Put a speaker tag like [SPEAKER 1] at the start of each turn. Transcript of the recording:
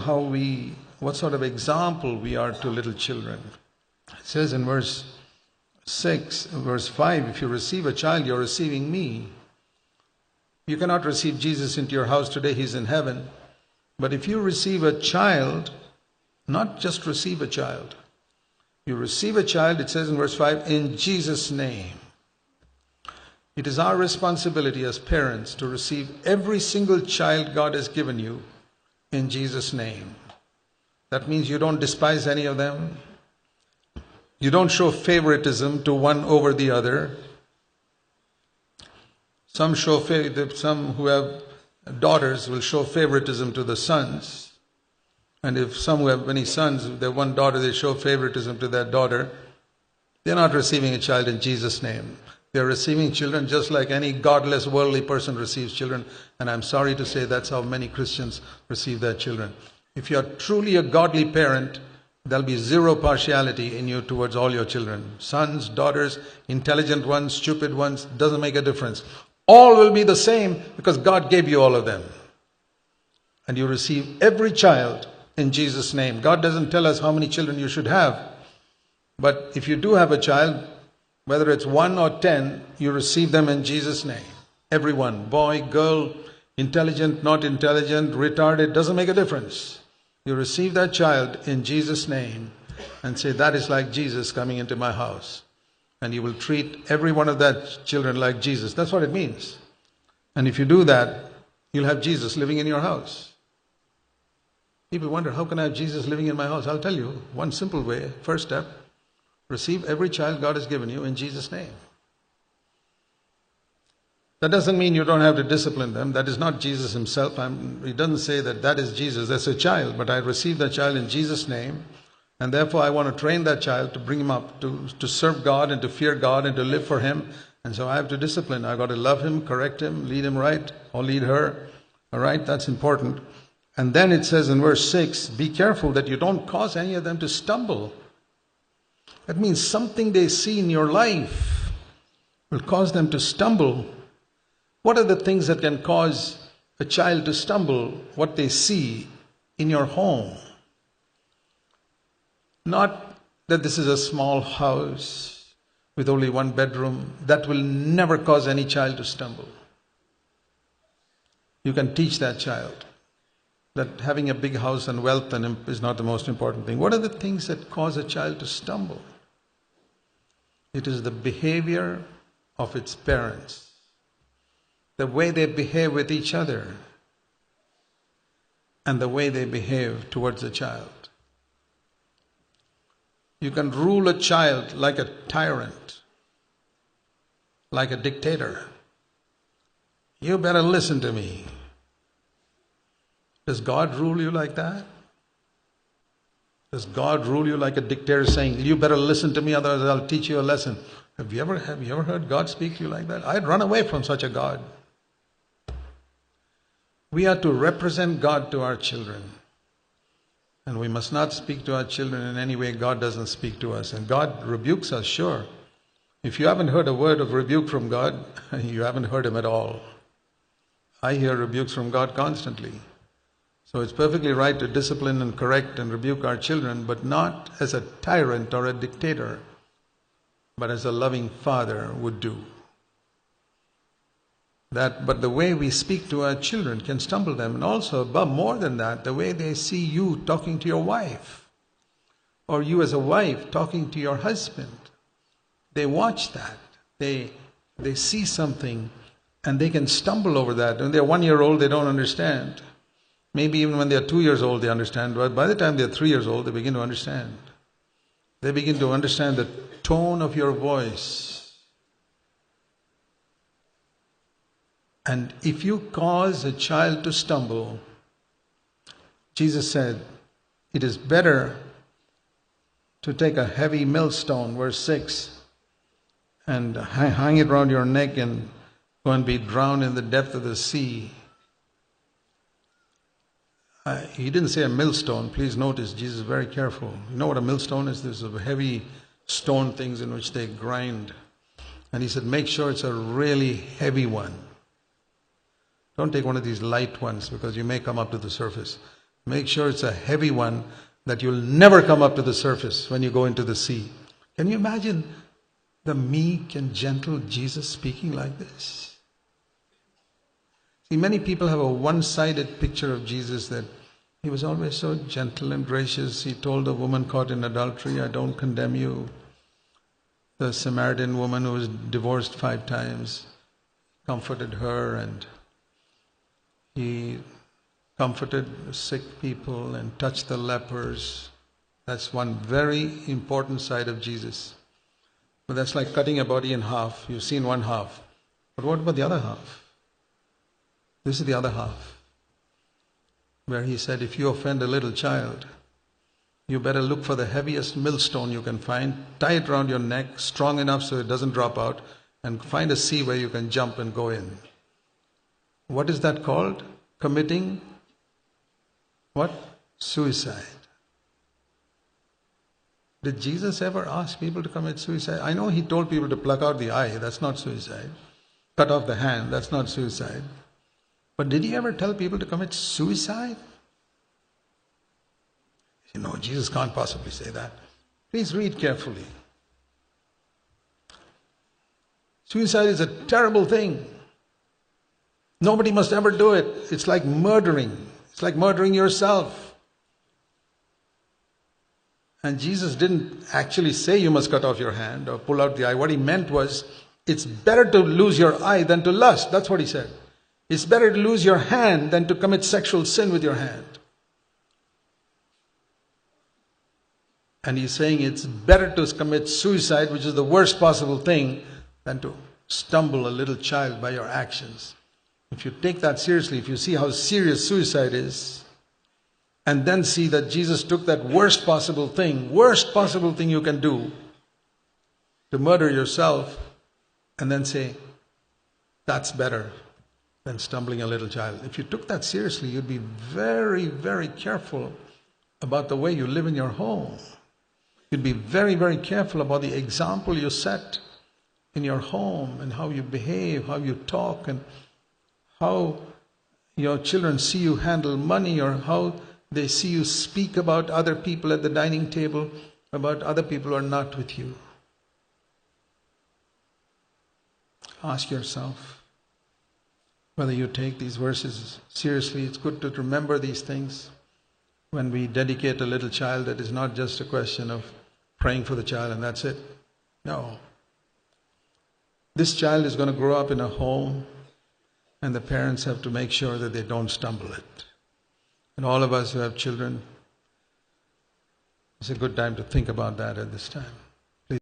[SPEAKER 1] what sort of example we are to little children. It says in verse 5, if you receive a child, you're receiving me. You cannot receive Jesus into your house today, he's in heaven. But if you receive a child, not just receive a child, you receive a child, it says in verse 5, in Jesus' name. It is our responsibility as parents to receive every single child God has given you in Jesus' name. That means you don't despise any of them. You don't show favoritism to one over the other. Some who have daughters will show favoritism to the sons. And if some who have many sons, if they have one daughter, they show favoritism to that daughter. They're not receiving a child in Jesus' name. They're receiving children just like any godless, worldly person receives children. And I'm sorry to say that's how many Christians receive their children. If you're truly a godly parent, there'll be zero partiality in you towards all your children. Sons, daughters, intelligent ones, stupid ones, doesn't make a difference. All will be the same because God gave you all of them. And you receive every child in Jesus' name. God doesn't tell us how many children you should have. But if you do have a child, whether it's 1 or 10, you receive them in Jesus' name. Everyone, boy, girl, intelligent, not intelligent, retarded, doesn't make a difference. You receive that child in Jesus' name and say, that is like Jesus coming into my house. And you will treat every one of that children like Jesus. That's what it means. And if you do that, you'll have Jesus living in your house. People wonder, how can I have Jesus living in my house? I'll tell you, one simple way, first step, receive every child God has given you in Jesus' name. That doesn't mean you don't have to discipline them. That is not Jesus himself. He doesn't say that is Jesus, that's a child. But I receive that child in Jesus' name. And therefore I want to train that child to bring him up to serve God and to fear God and to live for him. And so I have to discipline. I've got to love him, correct him, lead him right, or lead her. All right, that's important. And then it says in verse 6, be careful that you don't cause any of them to stumble. That means something they see in your life will cause them to stumble. What are the things that can cause a child to stumble? What they see in your home. Not that this is a small house with only one bedroom. That will never cause any child to stumble. You can teach that child that having a big house and wealth is not the most important thing. What are the things that cause a child to stumble? It is the behavior of its parents, the way they behave with each other, and the way they behave towards the child. You can rule a child like a tyrant, like a dictator. You better listen to me. Does God rule you like that? Does God rule you like a dictator saying, you better listen to me, otherwise I'll teach you a lesson? Have you ever heard God speak to you like that? I'd run away from such a God. We are to represent God to our children. And we must not speak to our children in any way God doesn't speak to us. And God rebukes us, sure. If you haven't heard a word of rebuke from God, you haven't heard him at all. I hear rebukes from God constantly. So it's perfectly right to discipline and correct and rebuke our children, but not as a tyrant or a dictator, but as a loving father would do. But the way we speak to our children can stumble them. And also, above more than that, the way they see you talking to your wife, or you as a wife talking to your husband. They watch that. They see something and they can stumble over that. When they're 1 year old, they don't understand. Maybe even when they're 2 years old, they understand. But by the time they're 3 years old, they begin to understand. They begin to understand the tone of your voice. And if you cause a child to stumble, Jesus said, it is better to take a heavy millstone, verse 6, and hang it around your neck and go and be drowned in the depth of the sea. He didn't say a millstone. Please notice, Jesus is very careful. You know what a millstone is? These are heavy stone things in which they grind. And he said, make sure it's a really heavy one. Don't take one of these light ones because you may come up to the surface. Make sure it's a heavy one that you'll never come up to the surface when you go into the sea. Can you imagine the meek and gentle Jesus speaking like this? See, many people have a one-sided picture of Jesus, that he was always so gentle and gracious. He told a woman caught in adultery, I don't condemn you. The Samaritan woman who was divorced 5 times, comforted her, and he comforted sick people and touched the lepers. That's one very important side of Jesus. But that's like cutting a body in half. You've seen one half. But what about the other half? This is the other half, where he said, if you offend a little child, you better look for the heaviest millstone you can find, tie it around your neck, strong enough so it doesn't drop out, and find a sea where you can jump and go in. What is that called? Committing what? Suicide. Did Jesus ever ask people to commit suicide? I know he told people to pluck out the eye, that's not suicide. Cut off the hand, that's not suicide. But did he ever tell people to commit suicide? You know, Jesus can't possibly say that. Please read carefully. Suicide is a terrible thing. Nobody must ever do it. It's like murdering. It's like murdering yourself. And Jesus didn't actually say you must cut off your hand or pull out the eye. What he meant was, it's better to lose your eye than to lust. That's what he said. It's better to lose your hand than to commit sexual sin with your hand. And he's saying it's better to commit suicide, which is the worst possible thing, than to stumble a little child by your actions. If you take that seriously, if you see how serious suicide is, and then see that Jesus took that worst possible thing you can do, to murder yourself, and then say, that's better than stumbling a little child. If you took that seriously, you'd be very, very careful about the way you live in your home. You'd be very, very careful about the example you set in your home, and how you behave, how you talk, and how your children see you handle money, or how they see you speak about other people at the dining table, about other people who are not with you. Ask yourself whether you take these verses seriously. It's good to remember these things when we dedicate a little child. That is not just a question of praying for the child and that's it. No. This child is going to grow up in a home, and the parents have to make sure that they don't stumble it. And all of us who have children, it's a good time to think about that at this time.